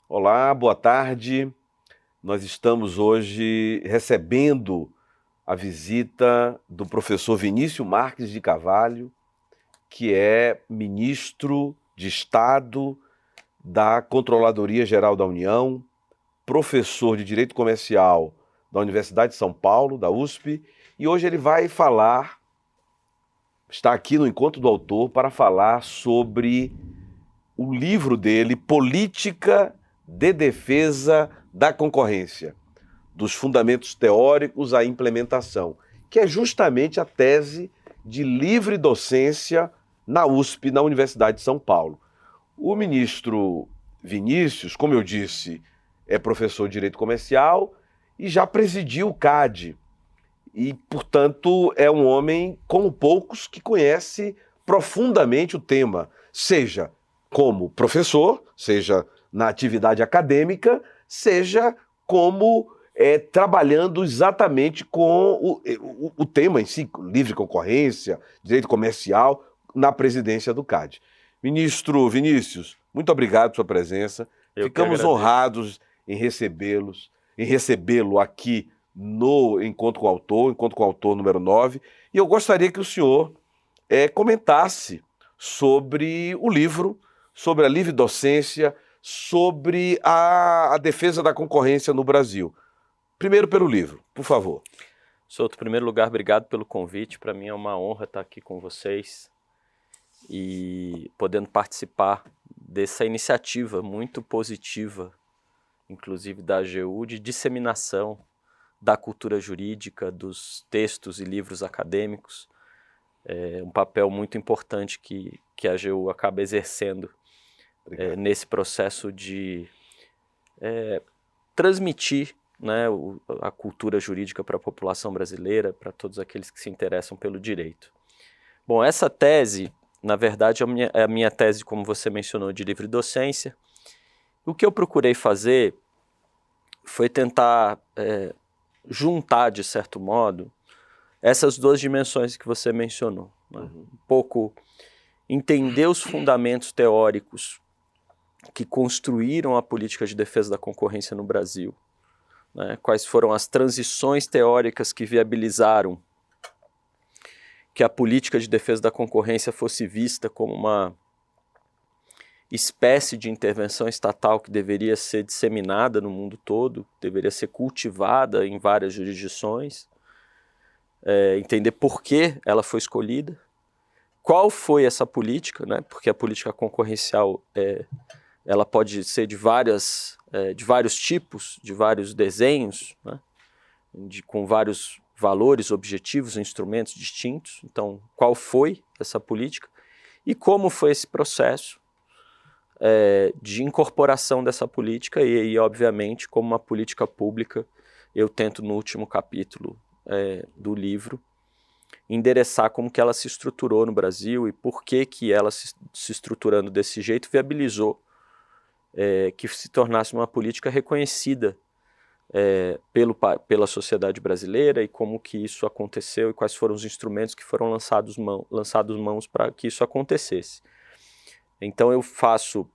Olá, boa tarde. Nós estamos hoje recebendo a visita do professor Vinícius Marques de Carvalho, que é ministro de Estado da Controladoria Geral da União, professor de Direito Comercial da Universidade de São Paulo, da USP, e hoje ele vai falar, está aqui no Encontro do Autor, para falar sobre o livro dele, Política de Defesa da Concorrência, dos fundamentos teóricos à implementação, que é justamente a tese de livre docência na USP, na Universidade de São Paulo. O ministro Vinícius, como eu disse, é professor de Direito Comercial e já presidiu o CAD. E, portanto, é um homem, como poucos, que conhece profundamente o tema, seja como professor, seja na atividade acadêmica, seja como trabalhando exatamente com o tema em si, livre concorrência, direito comercial, na presidência do CAD. Ministro Vinícius, muito obrigado pela sua presença. Ficamos honrados em recebê-lo aqui no Encontro com o Autor número 9, e eu gostaria que o senhor comentasse sobre o livro, sobre a livre docência, sobre a defesa da concorrência no Brasil. Primeiro pelo livro, por favor. Souto, em primeiro lugar, obrigado pelo convite. Para mim é uma honra estar aqui com vocês e podendo participar dessa iniciativa muito positiva, inclusive da AGU, de disseminação da cultura jurídica, dos textos e livros acadêmicos. É um papel muito importante que a AGU acaba exercendo nesse processo de transmitir, né, a cultura jurídica para a população brasileira, para todos aqueles que se interessam pelo direito. Bom, essa tese, na verdade, é a minha tese, como você mencionou, de livre docência. O que eu procurei fazer foi tentar juntar, de certo modo, essas duas dimensões que você mencionou. Né? Um pouco entender os fundamentos teóricos que construíram a política de defesa da concorrência no Brasil, né? Quais foram as transições teóricas que viabilizaram que a política de defesa da concorrência fosse vista como uma espécie de intervenção estatal que deveria ser disseminada no mundo todo, deveria ser cultivada em várias jurisdições, entender por que ela foi escolhida, qual foi essa política, né? Porque a política concorrencial ela pode ser de vários tipos, de vários desenhos, né? Com vários valores, objetivos, instrumentos distintos. Então, qual foi essa política e como foi esse processo de incorporação dessa política e, obviamente, como uma política pública, eu tento, no último capítulo do livro, endereçar como que ela se estruturou no Brasil e por que ela se estruturando desse jeito viabilizou que se tornasse uma política reconhecida pela sociedade brasileira e como que isso aconteceu e quais foram os instrumentos que foram lançados mãos para que isso acontecesse. Então eu faço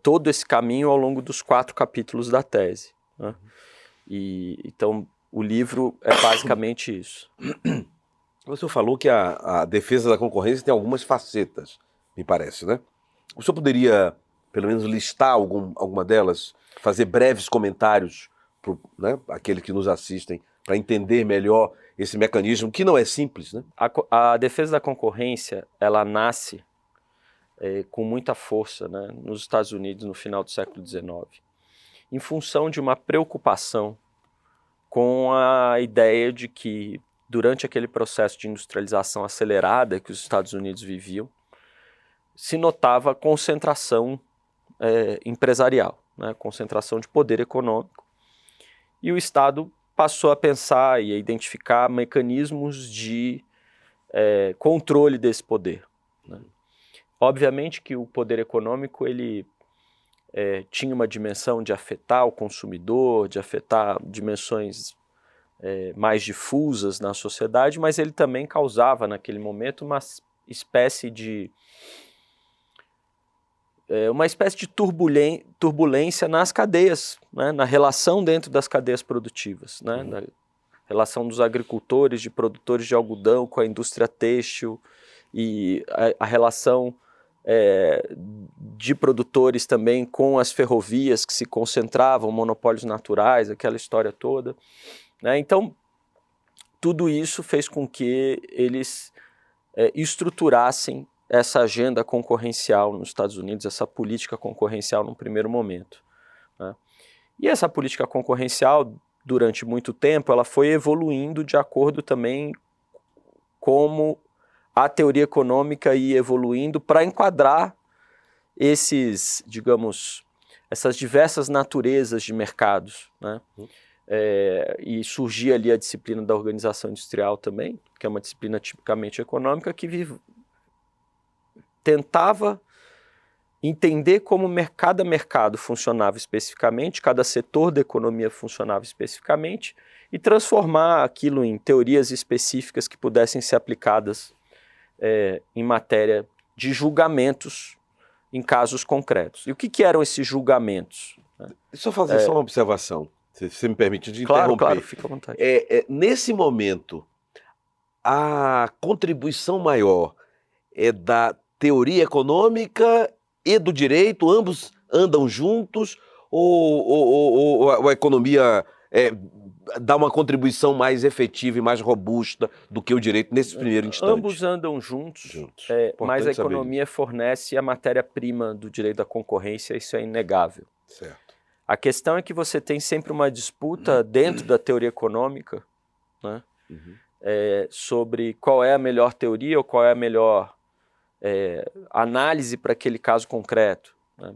todo esse caminho ao longo dos 4 capítulos da tese. Né? Então o livro é basicamente isso. Você falou que a defesa da concorrência tem algumas facetas, me parece, né? O senhor poderia, pelo menos, listar alguma delas, fazer breves comentários para aqueles que nos assistem, para entender melhor esse mecanismo, que não é simples, né? A defesa da concorrência, ela nasce com muita força, né, nos Estados Unidos no final do século XIX, em função de uma preocupação com a ideia de que, durante aquele processo de industrialização acelerada que os Estados Unidos viviam, se notava concentração empresarial, né, concentração de poder econômico, e o Estado passou a pensar e a identificar mecanismos de controle desse poder, né. Obviamente que o poder econômico ele tinha uma dimensão de afetar o consumidor, de afetar dimensões mais difusas na sociedade, mas ele também causava naquele momento uma espécie de turbulência nas cadeias, né, na relação dentro das cadeias produtivas, né, na relação dos agricultores, de produtores de algodão com a indústria têxtil e a relação de produtores também com as ferrovias que se concentravam, monopólios naturais, aquela história toda, né? Então, tudo isso fez com que eles estruturassem essa agenda concorrencial nos Estados Unidos, essa política concorrencial num primeiro momento, né? E essa política concorrencial, durante muito tempo, ela foi evoluindo de acordo também como a teoria econômica ia evoluindo para enquadrar essas diversas naturezas de mercados, né? E surgia ali a disciplina da organização industrial também, que é uma disciplina tipicamente econômica, que tentava entender como cada mercado funcionava especificamente, cada setor da economia funcionava especificamente, e transformar aquilo em teorias específicas que pudessem ser aplicadas em matéria de julgamentos em casos concretos. E o que eram esses julgamentos? Deixa eu fazer só uma observação, se você me permite de Claro, interromper. claro, fica à vontade. Nesse momento, a contribuição maior é da teoria econômica e do direito, ambos andam juntos, ou a economia dá uma contribuição mais efetiva e mais robusta do que o direito nesse primeiro instante? Ambos andam juntos. Mas a economia fornece a matéria-prima do direito da concorrência, isso é inegável. Certo. A questão é que você tem sempre uma disputa dentro da teoria econômica, né, sobre qual é a melhor teoria ou qual é a melhor análise para aquele caso concreto, né?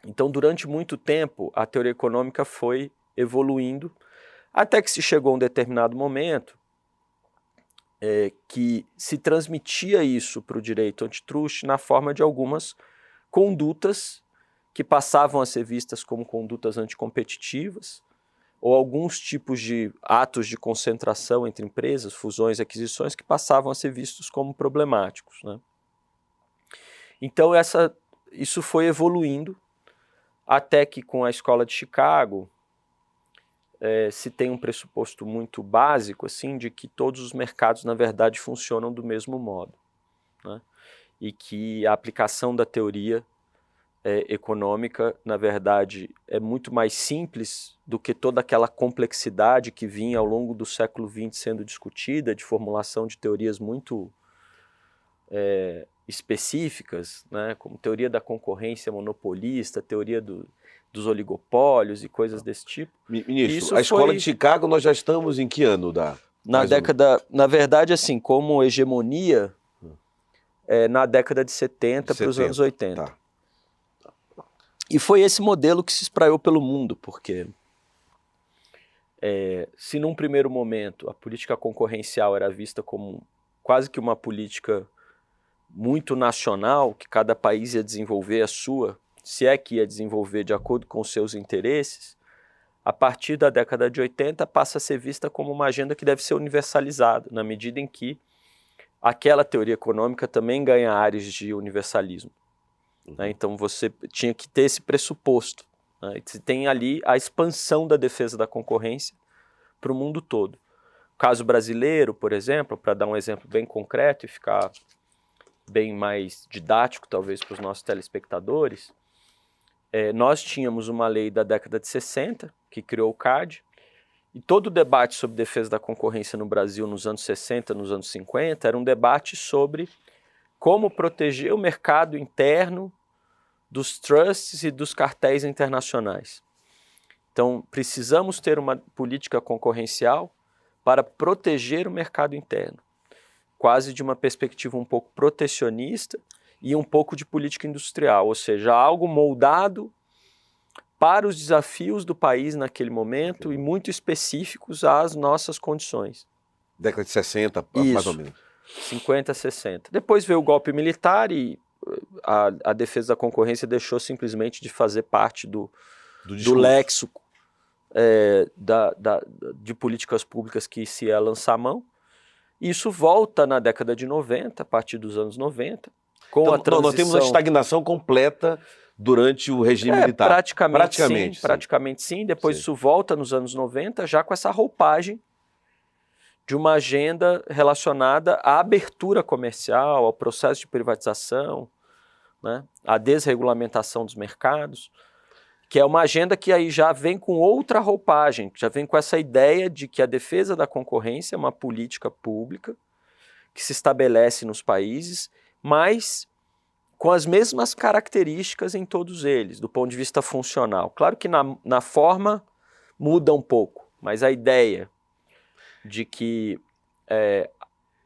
Então, durante muito tempo, a teoria econômica foi evoluindo, até que se chegou a um determinado momento que se transmitia isso para o direito antitruste na forma de algumas condutas que passavam a ser vistas como condutas anticompetitivas, ou alguns tipos de atos de concentração entre empresas, fusões e aquisições, que passavam a ser vistos como problemáticos, né? Então isso foi evoluindo, até que com a Escola de Chicago se tem um pressuposto muito básico assim, de que todos os mercados, na verdade, funcionam do mesmo modo, né? E que a aplicação da teoria econômica, na verdade, é muito mais simples do que toda aquela complexidade que vinha ao longo do século XX sendo discutida, de formulação de teorias muito específicas, né, como teoria da concorrência monopolista, teoria dos oligopólios e coisas desse tipo. Ministro, a Escola de Chicago, nós já estamos em que ano na verdade, assim, como hegemonia, na década de 70 para os anos 80. Tá. E foi esse modelo que se espraiou pelo mundo, porque se num primeiro momento a política concorrencial era vista como quase que uma política muito nacional, que cada país ia desenvolver a sua, se é que ia desenvolver de acordo com os seus interesses, a partir da década de 80 passa a ser vista como uma agenda que deve ser universalizada, na medida em que aquela teoria econômica também ganha áreas de universalismo. Né? Então você tinha que ter esse pressuposto, né? Você tem ali a expansão da defesa da concorrência para o mundo todo. O caso brasileiro, por exemplo, para dar um exemplo bem concreto e ficar bem mais didático talvez para os nossos telespectadores, nós tínhamos uma lei da década de 60 que criou o CAD, e todo o debate sobre defesa da concorrência no Brasil nos anos 60, nos anos 50, era um debate sobre como proteger o mercado interno dos trusts e dos cartéis internacionais. Então, precisamos ter uma política concorrencial para proteger o mercado interno, quase de uma perspectiva um pouco protecionista e um pouco de política industrial, ou seja, algo moldado para os desafios do país naquele momento e muito específicos às nossas condições. Década de 60, mais ou menos. 50, 60. Depois veio o golpe militar e a defesa da concorrência deixou simplesmente de fazer parte do léxico de políticas públicas que se ia lançar a mão. Isso volta na década de 90, a partir dos anos 90, com então, a transição... Nós temos uma estagnação completa durante o regime militar. Praticamente sim. Depois isso volta nos anos 90, já com essa roupagem de uma agenda relacionada à abertura comercial, ao processo de privatização, né, à desregulamentação dos mercados, que é uma agenda que aí já vem com outra roupagem, já vem com essa ideia de que a defesa da concorrência é uma política pública que se estabelece nos países, mas com as mesmas características em todos eles, do ponto de vista funcional. Claro que na forma muda um pouco, mas a ideia de que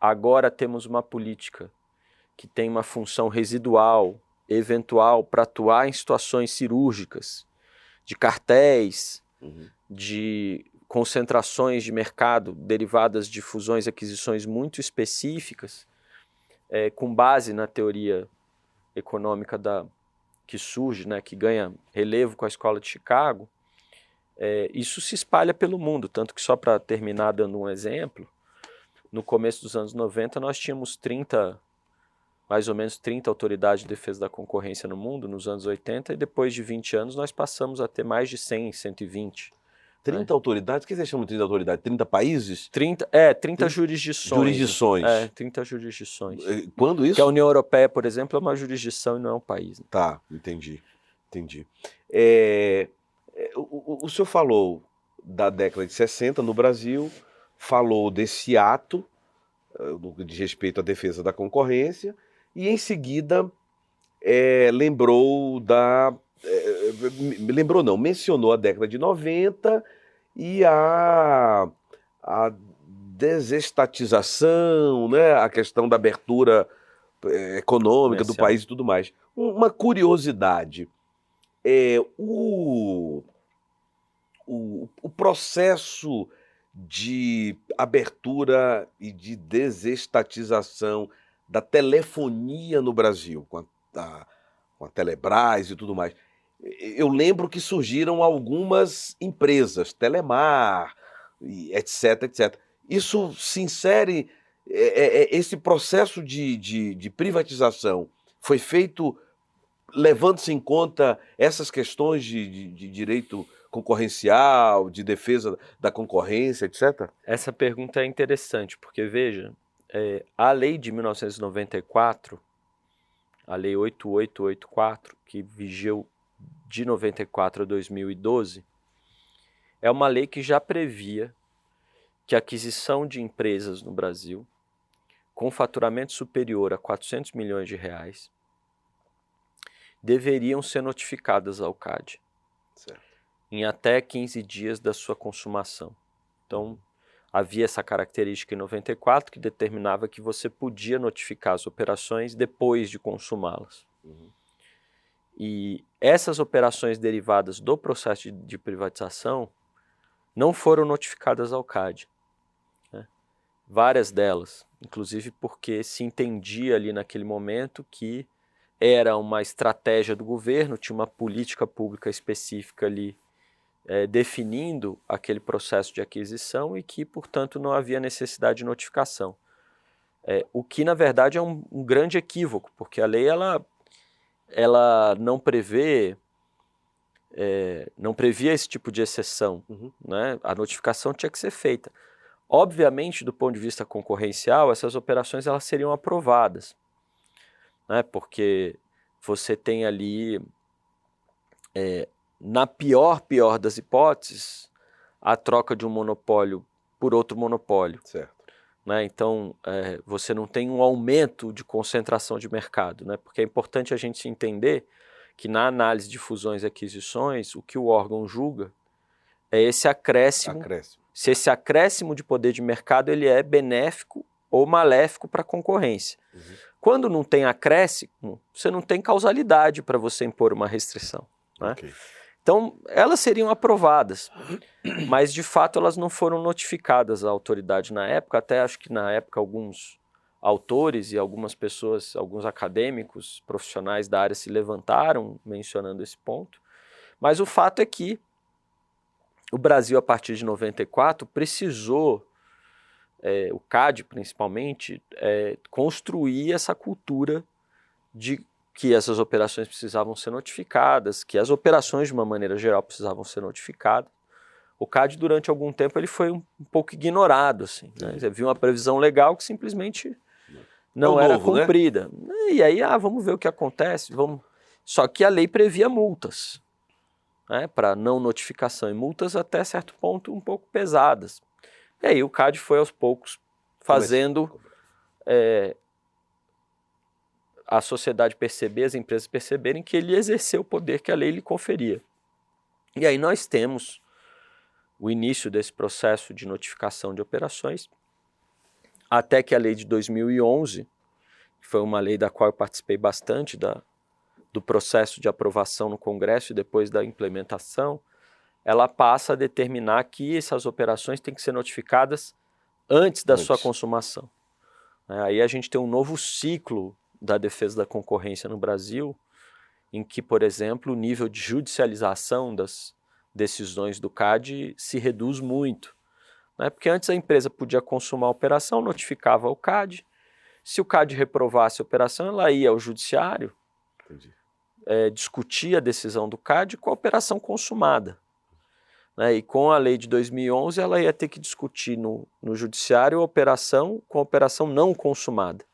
agora temos uma política que tem uma função residual, eventual, para atuar em situações cirúrgicas, de cartéis, de concentrações de mercado derivadas de fusões e aquisições muito específicas, com base na teoria econômica que surge, né, que ganha relevo com a Escola de Chicago. Isso se espalha pelo mundo, tanto que, só para terminar dando um exemplo, no começo dos anos 90 nós tínhamos mais ou menos 30 autoridades de defesa da concorrência no mundo, nos anos 80, e depois de 20 anos nós passamos a ter mais de 100, 120. 30 autoridades? O que vocês chamam de 30 autoridades? 30 países? 30 jurisdições. Jurisdições. 30 jurisdições. Quando isso? Porque a União Europeia, por exemplo, é uma jurisdição e não é um país. Né? Tá, entendi. O senhor falou da década de 60 no Brasil, falou desse ato de respeito à defesa da concorrência e, em seguida, mencionou a década de 90 e a desestatização, né, a questão da abertura econômica do país e tudo mais. Uma curiosidade, o processo de abertura e de desestatização da telefonia no Brasil, com a Telebrás e tudo mais. Eu lembro que surgiram algumas empresas, Telemar, etc, etc. Isso se insere, esse processo de privatização foi feito levando-se em conta essas questões de direito concorrencial, de defesa da concorrência, etc? Essa pergunta é interessante, porque, veja, a lei de 1994, a lei 8884, que vigiu de 94 a 2012, é uma lei que já previa que a aquisição de empresas no Brasil com faturamento superior a 400 milhões de reais deveriam ser notificadas ao CAD em até 15 dias da sua consumação. Então, havia essa característica em 94 que determinava que você podia notificar as operações depois de consumá-las. E essas operações derivadas do processo de privatização não foram notificadas ao CAD. Né? Várias delas, inclusive porque se entendia ali naquele momento que era uma estratégia do governo, tinha uma política pública específica ali definindo aquele processo de aquisição e que, portanto, não havia necessidade de notificação. O que, na verdade, é um grande equívoco, porque a lei ela não previa esse tipo de exceção. Né? A notificação tinha que ser feita. Obviamente, do ponto de vista concorrencial, essas operações elas seriam aprovadas, né? Porque você tem ali, na pior das hipóteses, a troca de um monopólio por outro monopólio. Certo. né? Então, você não tem um aumento de concentração de mercado, né? Porque é importante a gente entender que na análise de fusões e aquisições, o que o órgão julga é esse acréscimo, se esse acréscimo de poder de mercado ele é benéfico ou maléfico para a concorrência. Uhum. Quando não tem acréscimo, você não tem causalidade para você impor uma restrição, né? Okay. Então, elas seriam aprovadas, mas de fato elas não foram notificadas à autoridade na época, até acho que na época alguns autores e algumas pessoas, alguns acadêmicos, profissionais da área se levantaram mencionando esse ponto, mas o fato é que o Brasil, a partir de 94, precisou, o CAD principalmente, construir essa cultura de que essas operações precisavam ser notificadas, que as operações, de uma maneira geral, precisavam ser notificadas. O CAD, durante algum tempo, ele foi um pouco ignorado, assim, né? Você viu uma previsão legal que simplesmente não era cumprida. Né? E aí, vamos ver o que acontece, vamos... Só que a lei previa multas, né, para não notificação, e multas até certo ponto um pouco pesadas. E aí o CAD foi aos poucos fazendo a sociedade perceber, as empresas perceberem que ele exerceu o poder que a lei lhe conferia. E aí nós temos o início desse processo de notificação de operações, até que a lei de 2011, que foi uma lei da qual eu participei bastante do processo de aprovação no Congresso e depois da implementação, ela passa a determinar que essas operações têm que ser notificadas antes da sua consumação. Aí a gente tem um novo ciclo da defesa da concorrência no Brasil, em que, por exemplo, o nível de judicialização das decisões do CAD se reduz muito. Né? Porque antes a empresa podia consumar a operação, notificava o CAD, se o CAD reprovasse a operação, ela ia ao judiciário, discutia a decisão do CAD com a operação consumada. Né? E com a lei de 2011, ela ia ter que discutir no judiciário a operação com a operação não consumada.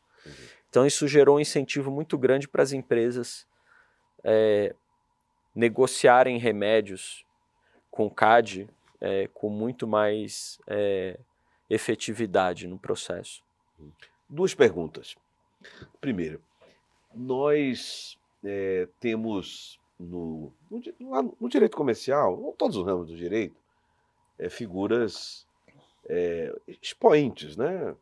Então isso gerou um incentivo muito grande para as empresas negociarem remédios com o CAD com muito mais efetividade no processo. Duas perguntas. Primeiro, nós temos no direito comercial, em todos os ramos do direito, figuras expoentes, né?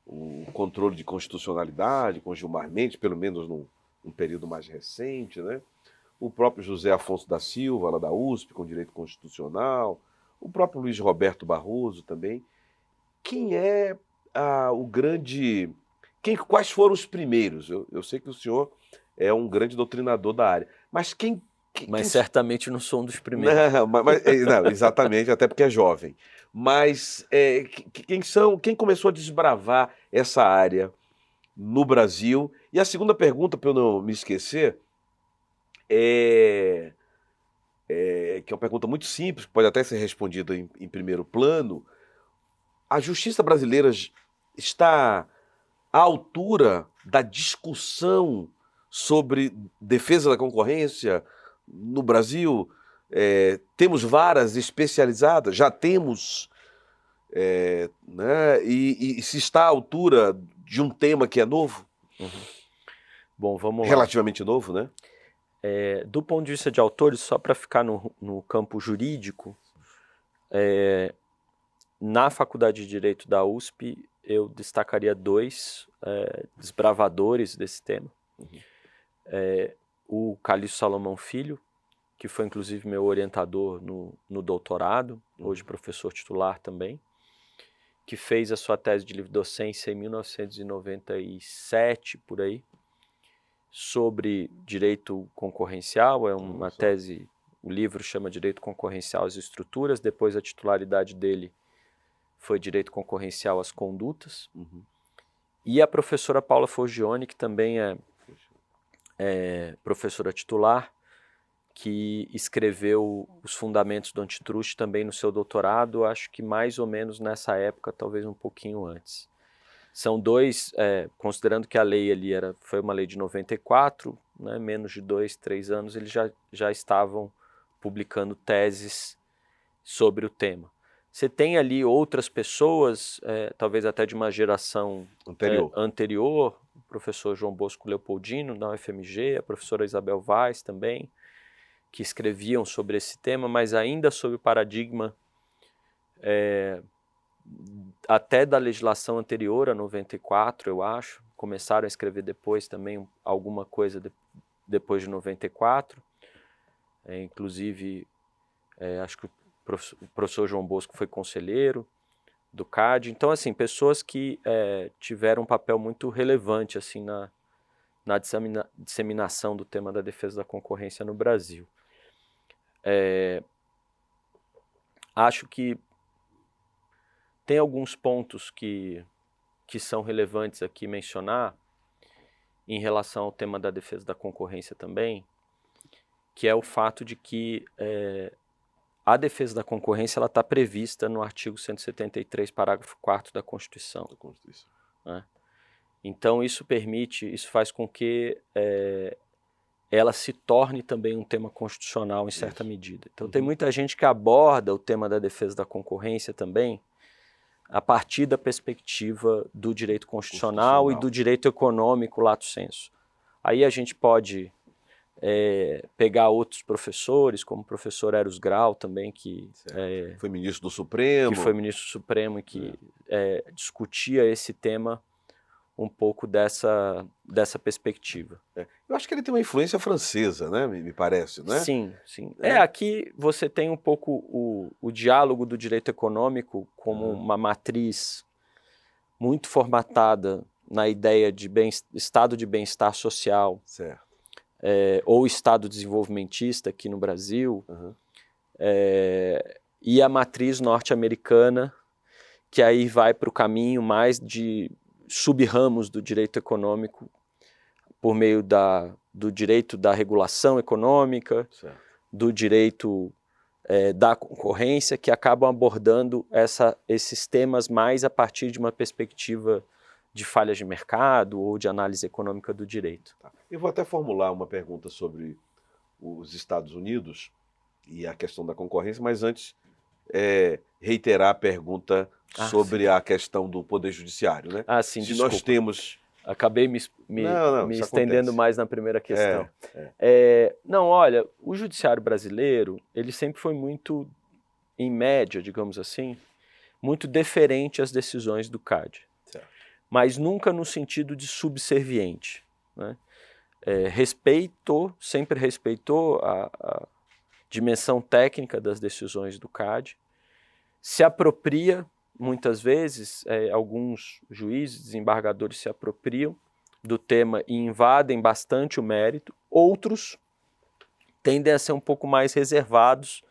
O controle de constitucionalidade com Gilmar Mendes, pelo menos num período mais recente, né? O próprio José Afonso da Silva, lá da USP, com direito constitucional, o próprio Luiz Roberto Barroso também. Quem é o grande... Quais foram os primeiros? Eu sei que o senhor é um grande doutrinador da área, mas Mas certamente não sou um dos primeiros. Não, exatamente, até porque é jovem. Mas quem começou a desbravar essa área no Brasil? E a segunda pergunta, para eu não me esquecer, que é uma pergunta muito simples, pode até ser respondida em primeiro plano. A justiça brasileira está à altura da discussão sobre defesa da concorrência no Brasil? Temos varas especializadas, já temos, né? E se está à altura de um tema que é novo? Uhum. Bom, vamos lá. Relativamente novo, né? Do ponto de vista de autores, só para ficar no campo jurídico, na Faculdade de Direito da USP, eu destacaria dois desbravadores desse tema. O Calixto Salomão Filho, que foi inclusive meu orientador no doutorado, hoje professor titular também, que fez a sua tese de livre-docência em 1997, por aí, sobre direito concorrencial. É uma tese, o livro chama Direito Concorrencial às Estruturas, depois a titularidade dele foi Direito Concorrencial às Condutas. E a professora Paula Forgione, que também é professora titular, que escreveu os fundamentos do antitruste também no seu doutorado, acho que mais ou menos nessa época, talvez um pouquinho antes. São dois, considerando que a lei ali foi uma lei de 94, né, menos de 2, 3 anos, eles já estavam publicando teses sobre o tema. você tem ali outras pessoas, talvez até de uma geração anterior, o professor João Bosco Leopoldino, da UFMG, a professora Isabel Vaz também, que escreviam sobre esse tema, mas ainda sob o paradigma até da legislação anterior, a 94, eu acho. Começaram a escrever depois também alguma coisa depois de 94. Inclusive, acho que o professor João Bosco foi conselheiro do CAD. Então, assim, pessoas que tiveram um papel muito relevante assim, na disseminação do tema da defesa da concorrência no Brasil. Acho que tem alguns pontos que são relevantes aqui mencionar em relação ao tema da defesa da concorrência também, que é o fato de que a defesa da concorrência está prevista no artigo 173, parágrafo 4º da Constituição. Né? Então isso faz com que ela se torne também um tema constitucional em certa medida. Então tem muita gente que aborda o tema da defesa da concorrência também a partir da perspectiva do direito constitucional e do direito econômico lato sensu. Aí a gente pode pegar outros professores, como o professor Eros Grau também, que foi ministro do Supremo. Que foi ministro do Supremo e que discutia esse tema um pouco dessa perspectiva. Eu acho que ele tem uma influência francesa, né? Me parece, né? Sim, sim. Aqui você tem um pouco o diálogo do direito econômico como uma matriz muito formatada na ideia de estado de bem-estar social, certo. Ou estado desenvolvimentista aqui no Brasil, e a matriz norte-americana, que aí vai para o caminho mais de sub-ramos do direito econômico por meio do direito da regulação econômica, certo. Do direito da concorrência, que acabam abordando esses temas mais a partir de uma perspectiva de falhas de mercado ou de análise econômica do direito. Eu vou até formular uma pergunta sobre os Estados Unidos e a questão da concorrência, mas antes reiterar a pergunta sobre a questão do Poder Judiciário, né? Sim, se nós temos... Acabei me estendendo acontece. Mais na primeira questão. Não, olha, o Judiciário brasileiro, ele sempre foi muito, em média, digamos assim, muito deferente às decisões do CAD. Certo. Mas nunca no sentido de subserviente, né? Sempre respeitou a dimensão técnica das decisões do CAD, se apropria, muitas vezes, alguns juízes, desembargadores se apropriam do tema e invadem bastante o mérito, outros tendem a ser um pouco mais reservados,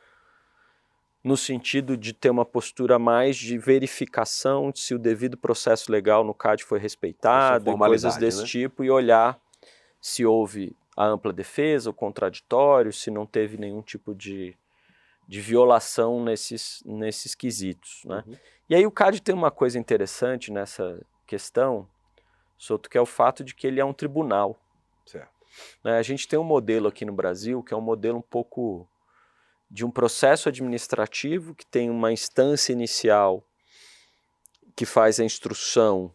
no sentido de ter uma postura mais de verificação de se o devido processo legal no CAD foi respeitado, e coisas desse tipo, e olhar se houve a ampla defesa, o contraditório, se não teve nenhum tipo de violação nesses quesitos, né? E aí o CAD tem uma coisa interessante nessa questão, Souto, que é o fato de que ele é um tribunal. Certo. A gente tem um modelo aqui no Brasil que é um modelo um pouco de um processo administrativo que tem uma instância inicial que faz a instrução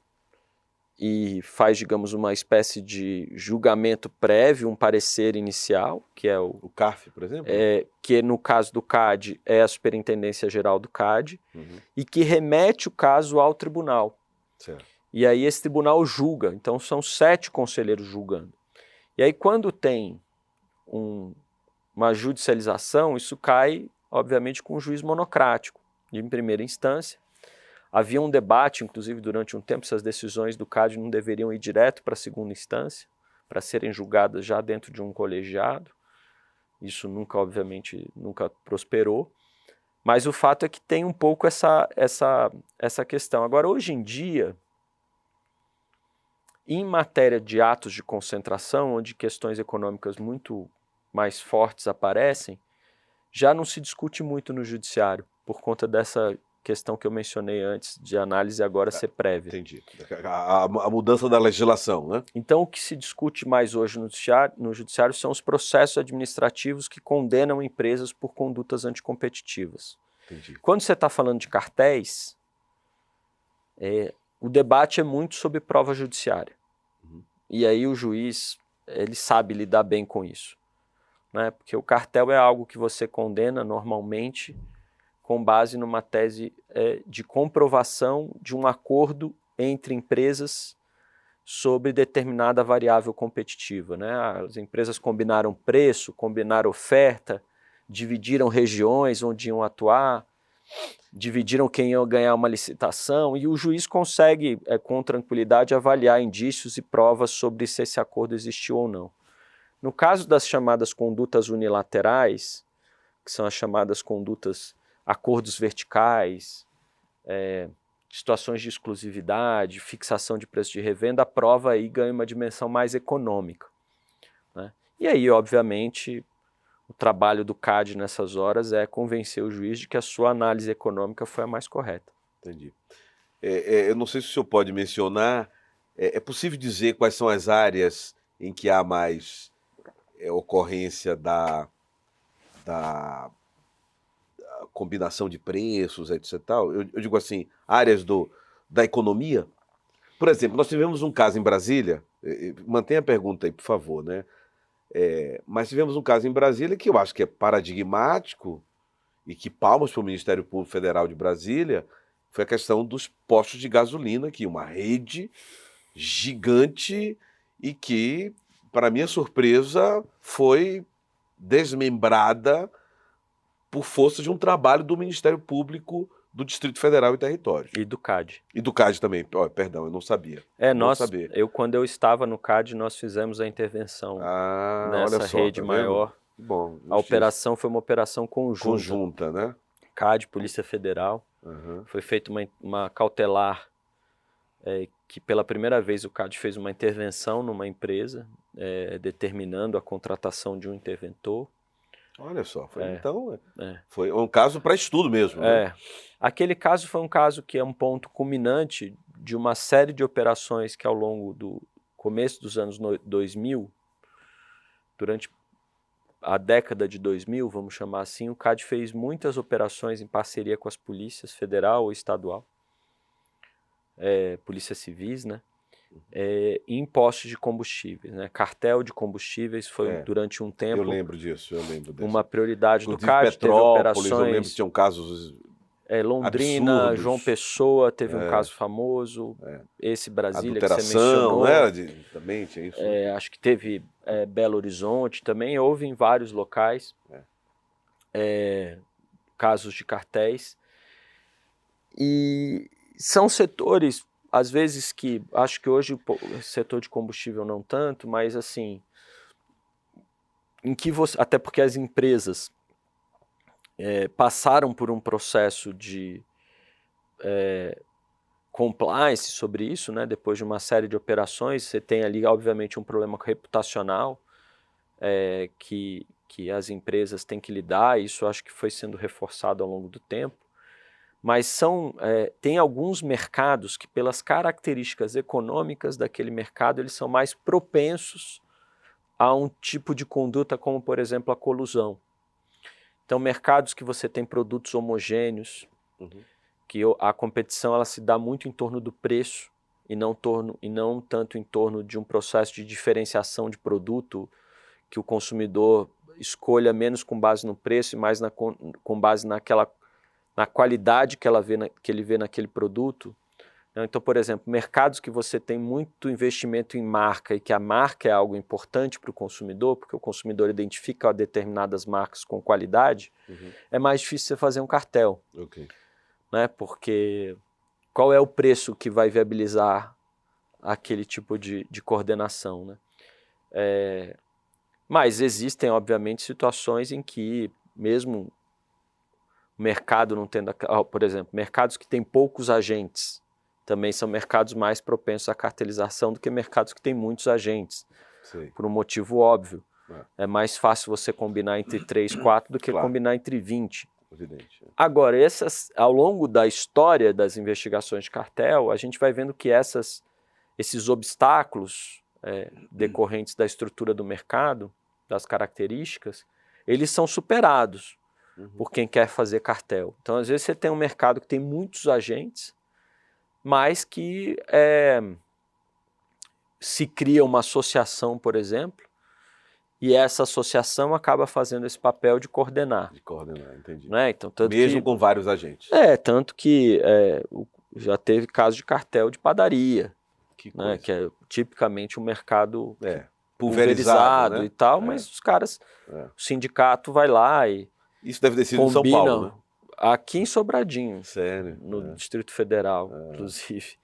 e faz, digamos, uma espécie de julgamento prévio, um parecer inicial, que é o CARF, por exemplo? Que no caso do CAD é a Superintendência Geral do CAD, e que remete o caso ao tribunal. Certo. E aí esse tribunal julga, então são 7 conselheiros julgando. E aí quando tem uma judicialização, isso cai, obviamente, com um juiz monocrático, em primeira instância. Havia um debate, inclusive, durante um tempo, se as decisões do CAD não deveriam ir direto para a segunda instância, para serem julgadas já dentro de um colegiado. Isso nunca, obviamente, nunca prosperou. Mas o fato é que tem um pouco essa questão. Agora, hoje em dia, em matéria de atos de concentração, onde questões econômicas muito mais fortes aparecem, já não se discute muito no judiciário, por conta dessa questão que eu mencionei antes, de análise agora ser prévia. Entendi. A mudança da legislação, né? Então, o que se discute mais hoje no judiciário são os processos administrativos que condenam empresas por condutas anticompetitivas. Entendi. Quando você está falando de cartéis, o debate é muito sobre prova judiciária. Uhum. E aí o juiz, ele sabe lidar bem com isso, né? Porque o cartel é algo que você condena normalmente com base numa tese de comprovação de um acordo entre empresas sobre determinada variável competitiva, né? As empresas combinaram preço, combinaram oferta, dividiram regiões onde iam atuar, dividiram quem ia ganhar uma licitação, e o juiz consegue, com tranquilidade, avaliar indícios e provas sobre se esse acordo existiu ou não. No caso das chamadas condutas unilaterais, que são as chamadas condutas, acordos verticais, situações de exclusividade, fixação de preço de revenda, a prova aí ganha uma dimensão mais econômica, né? E aí, obviamente, o trabalho do CAD nessas horas é convencer o juiz de que a sua análise econômica foi a mais correta. Entendi. Eu não sei se o senhor pode mencionar, é possível dizer quais são as áreas em que há mais ocorrência da combinação de preços, etc. Tal? Eu digo assim, áreas da economia. Por exemplo, nós tivemos um caso em Brasília, mantenha a pergunta aí, por favor, né? Mas tivemos um caso em Brasília que eu acho que é paradigmático e que palmas para o Ministério Público Federal de Brasília, foi a questão dos postos de gasolina, que uma rede gigante e que, para minha surpresa, foi desmembrada por força de um trabalho do Ministério Público do Distrito Federal e Territórios. E do CAD. E do CAD também. Perdão, eu não sabia. Quando eu estava no CAD, nós fizemos a intervenção nessa olha só, rede tá maior. Que bom. A operação foi uma operação conjunta. Conjunta, né? CAD, Polícia Federal. Uhum. Foi feita uma cautelar, que pela primeira vez o CAD fez uma intervenção numa empresa, determinando a contratação de um interventor. Olha só, então... Foi um caso para estudo mesmo, né? Aquele caso foi um caso que é um ponto culminante de uma série de operações que ao longo do começo dos anos 2000, durante a década de 2000, vamos chamar assim, o CAD fez muitas operações em parceria com as polícias federal ou estadual, polícias civis, né? Em postos de combustíveis, né? Cartel de combustíveis foi durante um tempo. Eu lembro disso. Uma prioridade do CAD. Petrópolis, teve operações, eu lembro que tinham casos Londrina, absurdos. João Pessoa teve um caso famoso, esse Brasília que você mencionou. Não era também tinha isso. Acho que teve Belo Horizonte também, houve em vários locais casos de cartéis. E são setores, às vezes, que acho que hoje o setor de combustível não tanto, mas assim, em que até porque as empresas passaram por um processo de compliance sobre isso, né? Depois de uma série de operações, você tem ali, obviamente, um problema reputacional que as empresas têm que lidar, isso acho que foi sendo reforçado ao longo do tempo, mas tem alguns mercados que, pelas características econômicas daquele mercado, eles são mais propensos a um tipo de conduta como, por exemplo, a colusão. Então, mercados que você tem produtos homogêneos, que a competição ela se dá muito em torno do preço e não tanto em torno de um processo de diferenciação de produto, que o consumidor escolha menos com base no preço e mais com base na qualidade que ele vê naquele produto. Então, por exemplo, mercados que você tem muito investimento em marca e que a marca é algo importante para o consumidor, porque o consumidor identifica determinadas marcas com qualidade, é mais difícil você fazer um cartel. Né? Porque qual é o preço que vai viabilizar aquele tipo de coordenação, né? Mas existem, obviamente, situações em que, mesmo o mercado não tendo... por exemplo, mercados que têm poucos agentes também são mercados mais propensos à cartelização do que mercados que têm muitos agentes. Sim. Por um motivo óbvio. É mais fácil você combinar entre 3, 4 do que combinar entre 20. Evidente. Agora, ao longo da história das investigações de cartel, a gente vai vendo que esses obstáculos decorrentes da estrutura do mercado, das características, eles são superados. por quem quer fazer cartel. Então, às vezes, você tem um mercado que tem muitos agentes, mas que se cria uma associação, por exemplo, e essa associação acaba fazendo esse papel de coordenar. De coordenar, entendi. Né? Então, Mesmo com vários agentes. Tanto que já teve caso de cartel de padaria, né? Que é tipicamente um mercado pulverizado, né? E tal, mas os caras, o sindicato vai lá e isso deve ter sido em São Paulo, né? Aqui em Sobradinho, sério? No Distrito Federal, inclusive.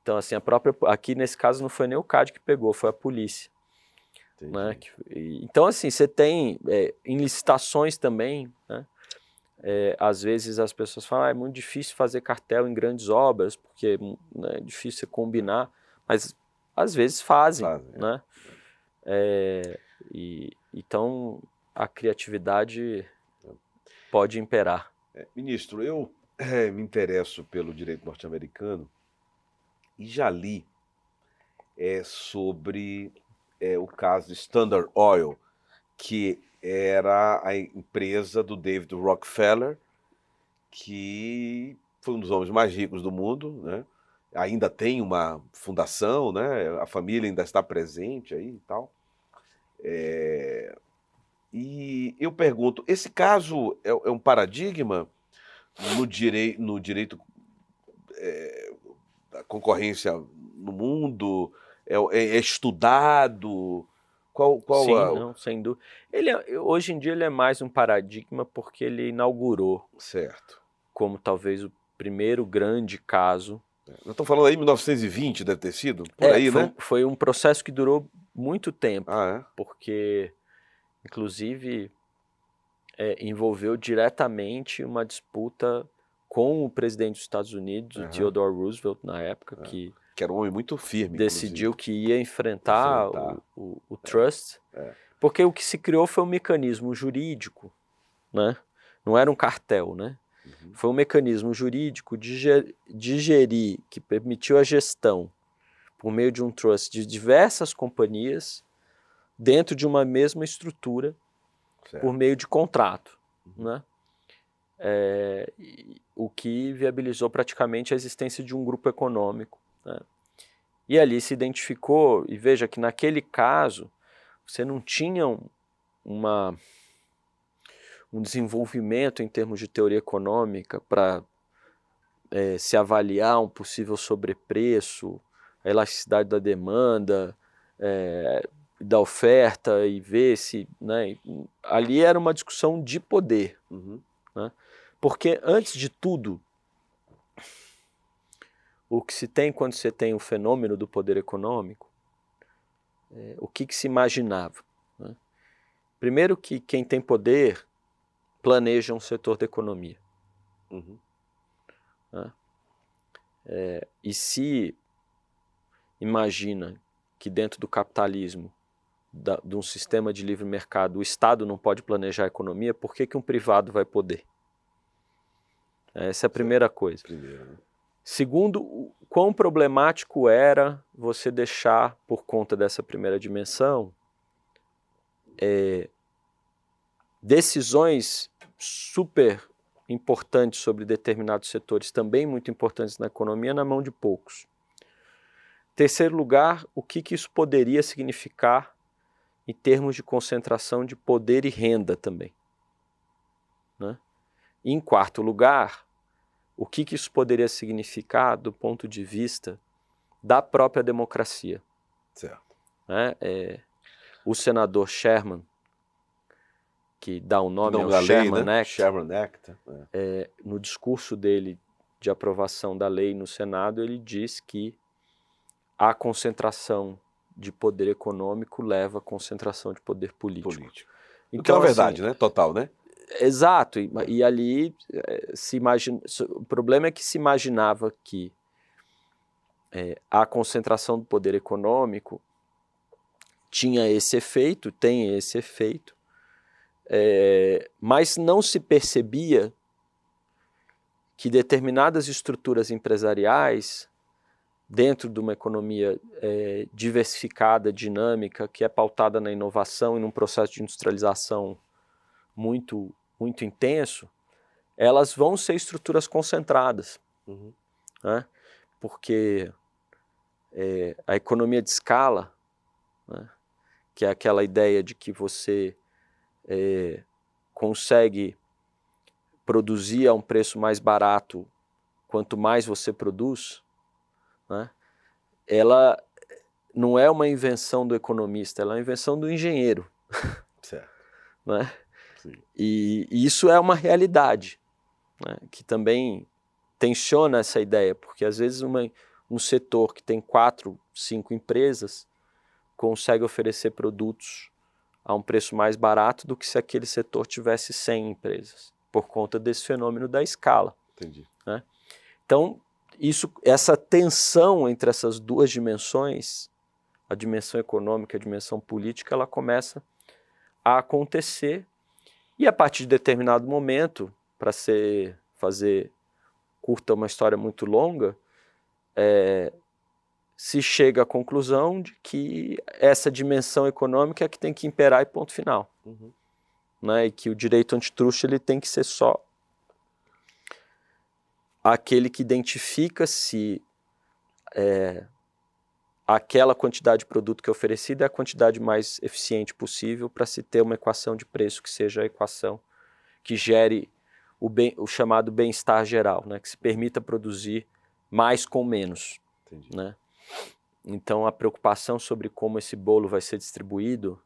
Então, assim, aqui nesse caso não foi nem o CAD que pegou, foi a polícia. Né? Então, assim, você tem em licitações também, né? Às vezes as pessoas falam, é muito difícil fazer cartel em grandes obras, porque né, é difícil você combinar, mas às vezes fazem, né? Então, a criatividade pode imperar. Ministro, eu me interesso pelo direito norte-americano e já li sobre o caso de Standard Oil, que era a empresa do David Rockefeller, que foi um dos homens mais ricos do mundo, né? Ainda tem uma fundação, né? A família ainda está presente aí e tal. E eu pergunto, esse caso é um paradigma no direito da concorrência no mundo? É estudado? Sim, não, sem dúvida. Hoje em dia ele é mais um paradigma porque ele inaugurou, certo, como talvez o primeiro grande caso. Nós estamos falando aí de 1920, deve ter sido? Por aí, né? Foi um processo que durou muito tempo, Ah, porque, inclusive, envolveu diretamente uma disputa com o presidente dos Estados Unidos, o Theodore Roosevelt, na época, que era um homem muito firme, decidiu que ia enfrentar o trust, porque o que se criou foi um mecanismo jurídico, né? Não era um cartel, né? Foi um mecanismo jurídico de gerir, que permitiu a gestão, por meio de um trust, de diversas companhias dentro de uma mesma estrutura, por meio de contrato, né? O que viabilizou praticamente a existência de um grupo econômico, né? E ali se identificou, e veja que naquele caso, você não tinha um desenvolvimento em termos de teoria econômica para se avaliar um possível sobrepreço, a elasticidade da demanda, da oferta e ver se... Né, ali era uma discussão de poder. Né? Porque, antes de tudo, o que se tem quando você tem o fenômeno do poder econômico, o que se imaginava? Né? Primeiro que quem tem poder planeja um setor da economia. Né? E se imagina que dentro do capitalismo, de um sistema de livre mercado, o Estado não pode planejar a economia, por que um privado vai poder? Essa é a primeira coisa. Segundo, quão problemático era você deixar, por conta dessa primeira dimensão, decisões super importantes sobre determinados setores, também muito importantes na economia, na mão de poucos. Terceiro lugar, o que isso poderia significar em termos de concentração de poder e renda também. Né? E em quarto lugar, o que isso poderia significar do ponto de vista da própria democracia. Certo. Né? O senador Sherman, que dá o nome ao Sherman, né? Act, Sherman Act. no discurso dele de aprovação da lei no Senado, ele diz que a concentração de poder econômico leva à concentração de poder político. Então, que é uma verdade, né? Total, né? Exato. E ali o problema é que se imaginava que a concentração do poder econômico tinha esse efeito, tem esse efeito, mas não se percebia que determinadas estruturas empresariais, dentro de uma economia diversificada, dinâmica, que é pautada na inovação e num processo de industrialização muito muito intenso, elas vão ser estruturas concentradas, né? Porque a economia de escala, né, que é aquela ideia de que você consegue produzir a um preço mais barato quanto mais você produz, né, ela não é uma invenção do economista, ela é uma invenção do engenheiro. Certo. Né? Sim. E isso é uma realidade, né, que também tensiona essa ideia, porque às vezes um setor que tem 4, 5 empresas consegue oferecer produtos a um preço mais barato do que se aquele setor tivesse 100 empresas, por conta desse fenômeno da escala. Entendi. Né? Então, essa tensão entre essas duas dimensões, a dimensão econômica e a dimensão política, ela começa a acontecer, e a partir de determinado momento, para fazer curta uma história muito longa, se chega à conclusão de que essa dimensão econômica é que tem que imperar e ponto final. Né? E que o direito antitruste ele tem que ser só aquele que identifica se aquela quantidade de produto que é oferecida é a quantidade mais eficiente possível para se ter uma equação de preço que seja a equação que gere o chamado bem-estar geral, né? Que se permita produzir mais com menos. Entendi. Né? Então a preocupação sobre como esse bolo vai ser distribuído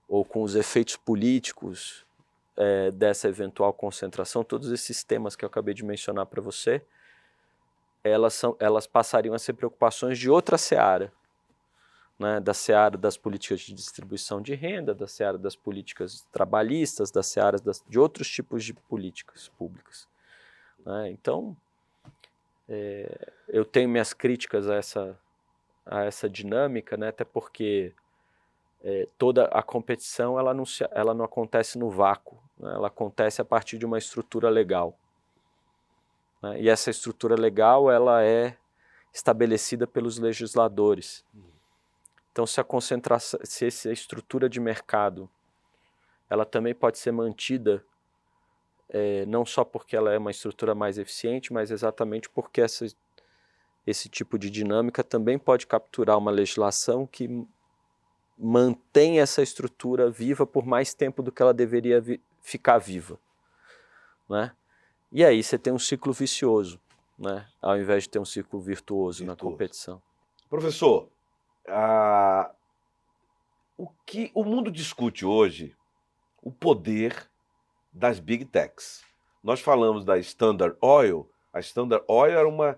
ou com os efeitos políticos dessa eventual concentração, todos esses temas que eu acabei de mencionar para você, elas passariam a ser preocupações de outra seara, né? Da seara das políticas de distribuição de renda, da seara das políticas trabalhistas, das searas de outros tipos de políticas públicas. Né? Então, eu tenho minhas críticas a essa dinâmica, né? Até porque toda a competição ela não acontece no vácuo, né? Ela acontece a partir de uma estrutura legal. Né? E essa estrutura legal ela é estabelecida pelos legisladores. Então, se essa estrutura de mercado ela também pode ser mantida não só porque ela é uma estrutura mais eficiente, mas exatamente porque esse tipo de dinâmica também pode capturar uma legislação que mantém essa estrutura viva por mais tempo do que ela deveria ficar viva. Né? E aí você tem um ciclo vicioso, né? Ao invés de ter um ciclo virtuoso na competição. Professor, o que o mundo discute hoje, o poder das Big Techs. Nós falamos da Standard Oil. A Standard Oil era uma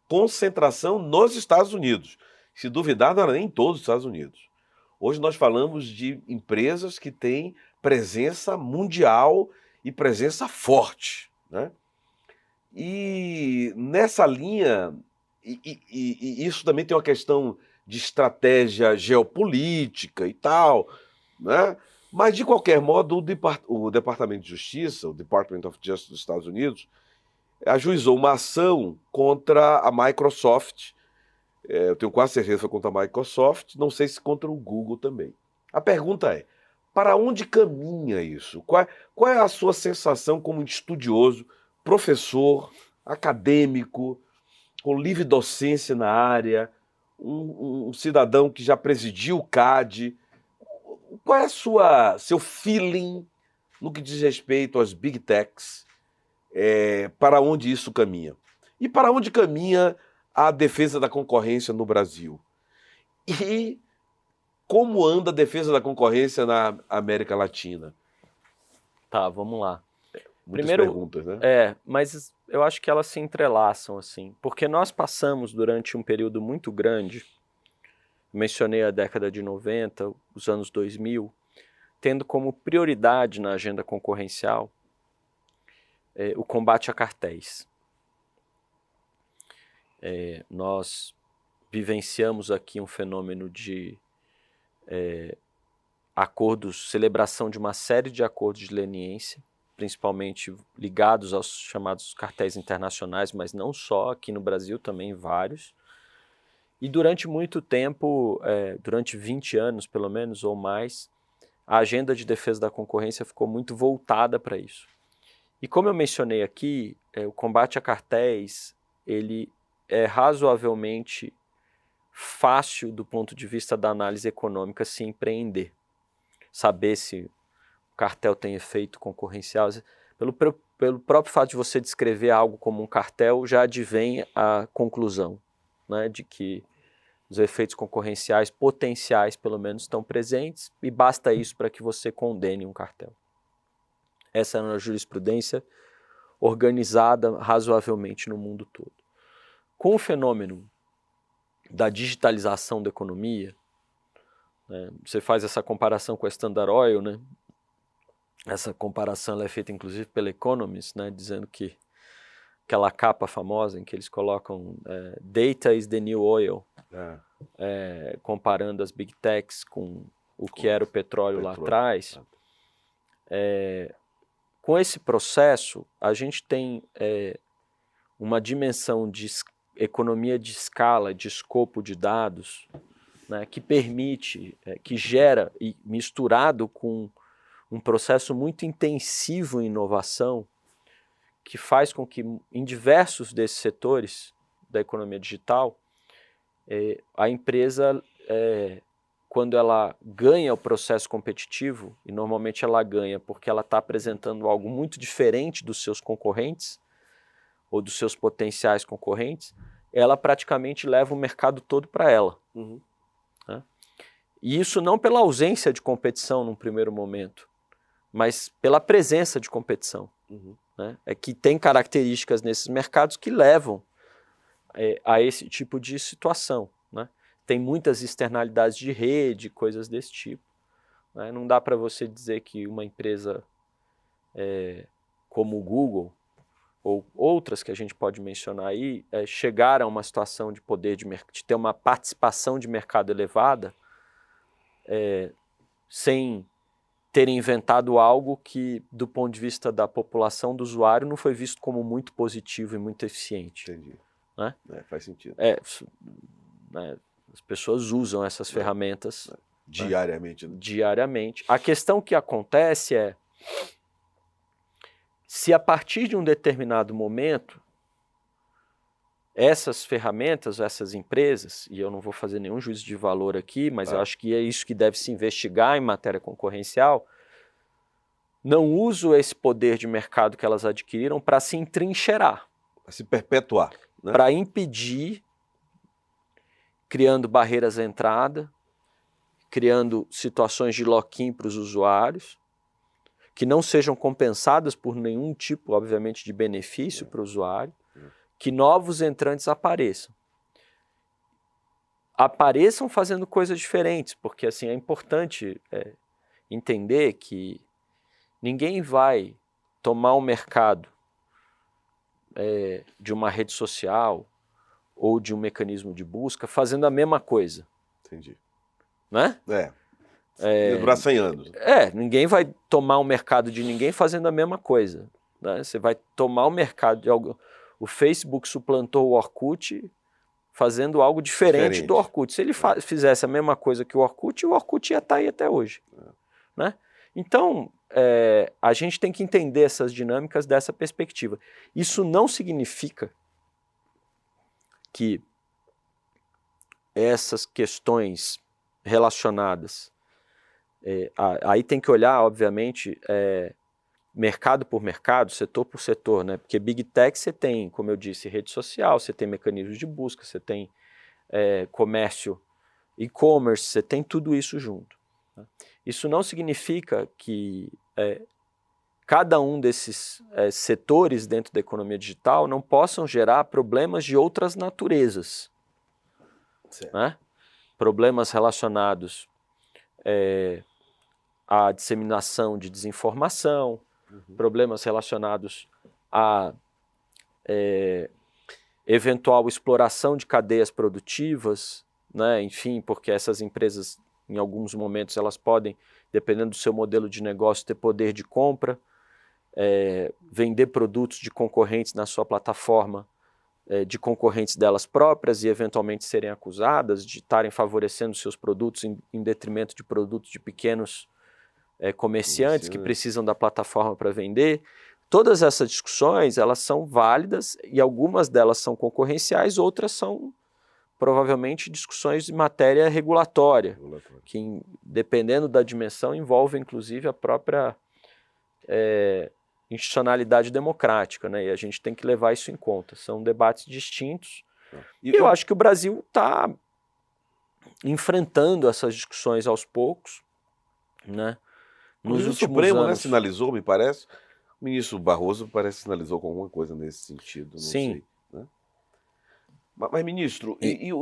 concentração nos Estados Unidos. Se duvidar, não era nem em todos os Estados Unidos. Hoje nós falamos de empresas que têm presença mundial e presença forte. Né? E nessa linha, e isso também tem uma questão de estratégia geopolítica e tal, né? Mas, de qualquer modo, o Departamento de Justiça, o Department of Justice dos Estados Unidos, ajuizou uma ação contra a Microsoft. Eu tenho quase certeza que foi contra a Microsoft, não sei se contra o Google também. A pergunta é, para onde caminha isso? Qual é a sua sensação como estudioso, professor, acadêmico, com livre docência na área, um cidadão que já presidiu o CAD? Qual é seu feeling no que diz respeito às Big Techs? Para onde isso caminha? E para onde caminha a defesa da concorrência no Brasil? E como anda a defesa da concorrência na América Latina? Tá, vamos lá. Muitas Primeiro, perguntas, né? mas eu acho que elas se entrelaçam, assim, porque nós passamos durante um período muito grande, mencionei a década de 90, os anos 2000, tendo como prioridade na agenda concorrencial o combate a cartéis. Nós vivenciamos aqui um fenômeno de acordos, celebração de uma série de acordos de leniência, principalmente ligados aos chamados cartéis internacionais, mas não só, aqui no Brasil também vários. E durante muito tempo, durante 20 anos pelo menos ou mais, a agenda de defesa da concorrência ficou muito voltada para isso. E como eu mencionei aqui, o combate a cartéis, ele é razoavelmente fácil do ponto de vista da análise econômica se empreender. Saber se o cartel tem efeito concorrencial. Pelo próprio fato de você descrever algo como um cartel, já advém a conclusão, né, de que os efeitos concorrenciais potenciais, pelo menos, estão presentes, e basta isso para que você condene um cartel. Essa é uma jurisprudência organizada razoavelmente no mundo todo. Com o fenômeno da digitalização da economia, né, você faz essa comparação com a Standard Oil, né? Essa comparação ela é feita inclusive pela Economist, né, dizendo que aquela capa famosa em que eles colocam Data is the new oil, comparando as big techs com o que era o petróleo lá atrás. Com esse processo, a gente tem uma dimensão de economia de escala, de escopo de dados, né, que permite, que gera, e misturado com um processo muito intensivo em inovação, que faz com que em diversos desses setores da economia digital, a empresa, quando ela ganha o processo competitivo, e normalmente ela ganha porque ela está apresentando algo muito diferente dos seus concorrentes, ou dos seus potenciais concorrentes, ela praticamente leva o mercado todo para ela. Uhum. Né? E isso não pela ausência de competição num primeiro momento, mas pela presença de competição. Uhum. Né? É que tem características nesses mercados que levam a esse tipo de situação. Né? Tem muitas externalidades de rede, coisas desse tipo. Né? Não dá para você dizer que uma empresa como o Google, ou outras que a gente pode mencionar aí, chegaram a uma situação de poder de ter uma participação de mercado elevada, sem terem inventado algo que, do ponto de vista da população do usuário, não foi visto como muito positivo e muito eficiente. Entendi. Né? Faz sentido. As pessoas usam essas ferramentas diariamente. Né? Diariamente. A questão que acontece é, se a partir de um determinado momento, essas ferramentas, essas empresas, e eu não vou fazer nenhum juízo de valor aqui, mas eu acho que é isso que deve se investigar em matéria concorrencial, não usam esse poder de mercado que elas adquiriram para se entrincheirar. Para se perpetuar. Né? Para impedir, criando barreiras à entrada, criando situações de lock-in para os usuários, que não sejam compensadas por nenhum tipo, obviamente, de benefício para o usuário, que novos entrantes apareçam. Apareçam fazendo coisas diferentes, porque assim, é importante entender que ninguém vai tomar o mercado de uma rede social ou de um mecanismo de busca fazendo a mesma coisa. Entendi. Né? Ia durar 100 anos. Ninguém vai tomar o mercado de ninguém fazendo a mesma coisa. Né? Você vai tomar o mercado de algo. O Facebook suplantou o Orkut fazendo algo diferente do Orkut. Se ele fizesse a mesma coisa que o Orkut ia estar aí até hoje. Né? Então, a gente tem que entender essas dinâmicas dessa perspectiva. Isso não significa que essas questões relacionadas, aí tem que olhar, obviamente, mercado por mercado, setor por setor, né? Porque Big Tech você tem, como eu disse, rede social, você tem mecanismos de busca, você tem comércio, e-commerce, você tem tudo isso junto. Né? Isso não significa que cada um desses setores dentro da economia digital não possam gerar problemas de outras naturezas. Né? Problemas relacionados à disseminação de desinformação, problemas relacionados à eventual exploração de cadeias produtivas, né? Enfim, porque essas empresas, em alguns momentos, elas podem, dependendo do seu modelo de negócio, ter poder de compra, vender produtos de concorrentes na sua plataforma, de concorrentes delas próprias e eventualmente serem acusadas de estarem favorecendo seus produtos em detrimento de produtos de pequenos comerciantes que precisam da plataforma para vender. Todas essas discussões, elas são válidas e algumas delas são concorrenciais, outras são provavelmente discussões de matéria regulatória, que dependendo da dimensão envolve inclusive a própria institucionalidade democrática, né? E a gente tem que levar isso em conta. São debates distintos. E eu acho que o Brasil está enfrentando essas discussões aos poucos, né? Nos últimos Supremo, anos, né, sinalizou, me parece. O ministro Barroso parece que sinalizou com alguma coisa nesse sentido, não sei. Né? Mas, ministro, e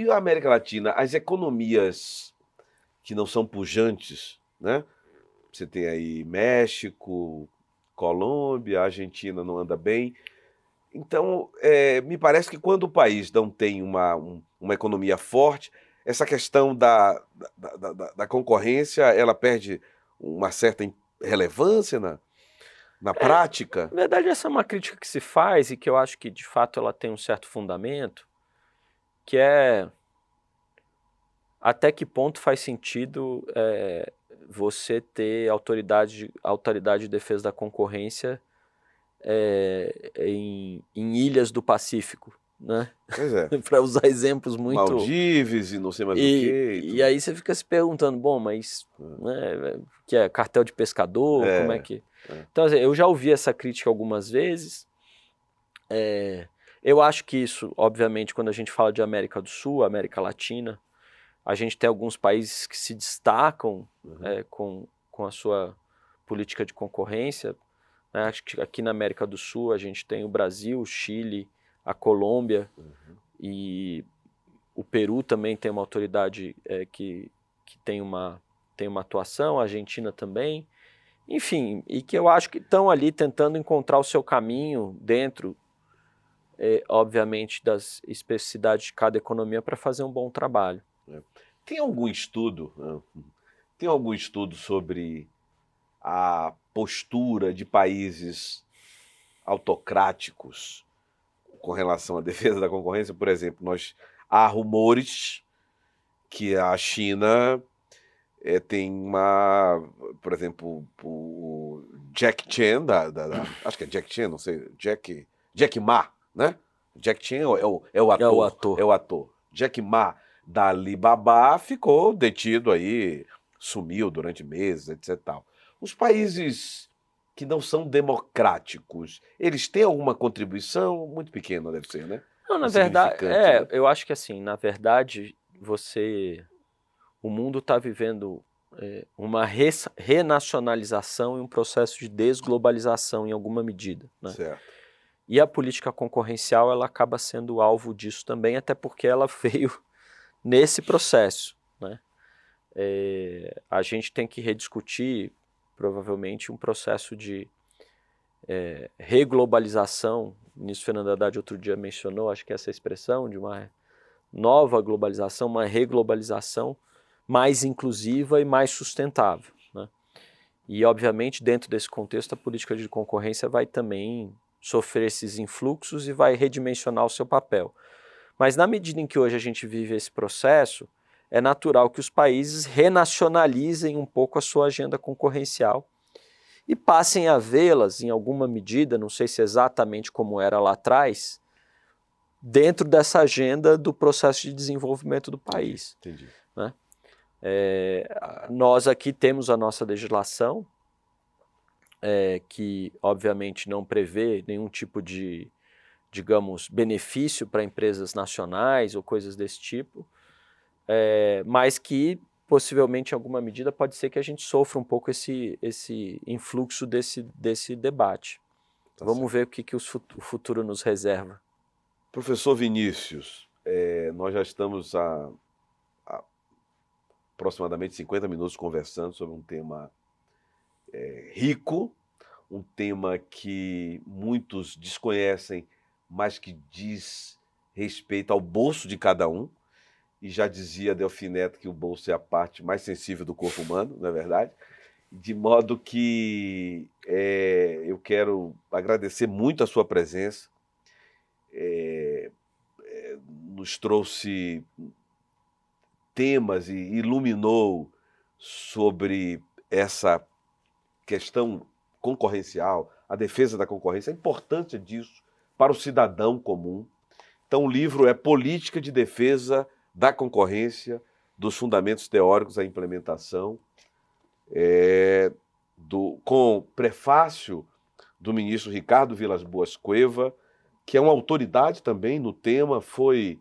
a América Latina, as economias que não são pujantes, né? Você tem aí México, Colômbia, a Argentina não anda bem. Então, me parece que quando o país não tem uma economia forte, essa questão da concorrência, ela perde uma certa relevância na prática? Na verdade, essa é uma crítica que se faz e que eu acho que, de fato, ela tem um certo fundamento, que é até que ponto faz sentido você ter autoridade de defesa da concorrência em ilhas do Pacífico, né? Pois é. Para usar exemplos muito... Maldives e não sei mais o quê. E aí você fica se perguntando, bom, mas né, que é cartel de pescador, como é que... Então, assim, eu já ouvi essa crítica algumas vezes. Eu acho que isso, obviamente, quando a gente fala de América do Sul, América Latina, a gente tem alguns países que se destacam com a sua política de concorrência. Né? Acho que aqui na América do Sul a gente tem o Brasil, o Chile, a Colômbia e o Peru também tem uma autoridade que tem uma atuação, a Argentina também. Enfim, e que eu acho que estão ali tentando encontrar o seu caminho dentro, obviamente, das especificidades de cada economia para fazer um bom trabalho. Tem algum estudo sobre a postura de países autocráticos com relação à defesa da concorrência? Por exemplo, há rumores que a China tem por exemplo, o Jack Chen, acho que é Jack Chen, não sei, Jack Ma, né? Jack Chen é o ator. Jack Ma, da Alibaba, ficou detido aí, sumiu durante meses, etc. Tal. Os países que não são democráticos, eles têm alguma contribuição? Muito pequena, deve ser, né? Não, na verdade, né? Eu acho que assim, na verdade, o mundo está vivendo uma renacionalização e um processo de desglobalização em alguma medida, né? Certo. E a política concorrencial, ela acaba sendo alvo disso também, até porque ela veio nesse processo, né? A gente tem que rediscutir, provavelmente, um processo de reglobalização. O ministro Fernando Haddad outro dia mencionou, acho que essa expressão de uma nova globalização, uma reglobalização mais inclusiva e mais sustentável, né? E, obviamente, dentro desse contexto, a política de concorrência vai também sofrer esses influxos e vai redimensionar o seu papel. Mas na medida em que hoje a gente vive esse processo, é natural que os países renacionalizem um pouco a sua agenda concorrencial e passem a vê-las, em alguma medida, não sei se exatamente como era lá atrás, dentro dessa agenda do processo de desenvolvimento do país. Entendi. Né? Nós aqui temos a nossa legislação, que obviamente não prevê nenhum tipo de, digamos, benefício para empresas nacionais ou coisas desse tipo, mas que possivelmente em alguma medida pode ser que a gente sofra um pouco esse influxo desse debate. Vamos ver o que o futuro nos reserva. Professor Vinícius, nós já estamos há aproximadamente 50 minutos conversando sobre um tema rico, um tema que muitos desconhecem, mas que diz respeito ao bolso de cada um. E já dizia Delfim Neto que o bolso é a parte mais sensível do corpo humano, não é verdade? De modo que eu quero agradecer muito a sua presença. Nos trouxe temas e iluminou sobre essa questão concorrencial, a defesa da concorrência, a importância disso para o cidadão comum. Então, o livro é Política de Defesa da Concorrência, dos Fundamentos Teóricos à Implementação, com prefácio do ministro Ricardo Vilas Boas Cueva, que é uma autoridade também no tema, foi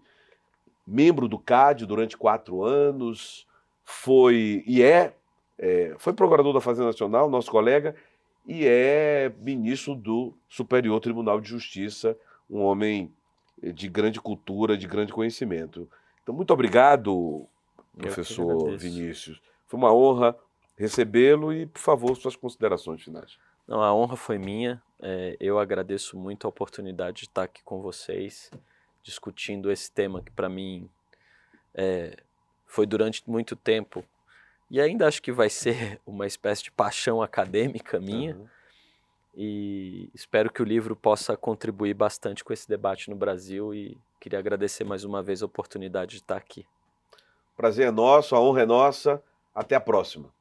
membro do CAD durante 4 anos, foi procurador da Fazenda Nacional, nosso colega, e é ministro do Superior Tribunal de Justiça, um homem de grande cultura, de grande conhecimento. Então, muito obrigado, professor Vinícius. Foi uma honra recebê-lo e, por favor, suas considerações finais. Não, a honra foi minha. Eu agradeço muito a oportunidade de estar aqui com vocês, discutindo esse tema que, para mim, foi durante muito tempo, e ainda acho que vai ser uma espécie de paixão acadêmica minha, e espero que o livro possa contribuir bastante com esse debate no Brasil, e queria agradecer mais uma vez a oportunidade de estar aqui. Prazer é nosso, a honra é nossa. Até a próxima.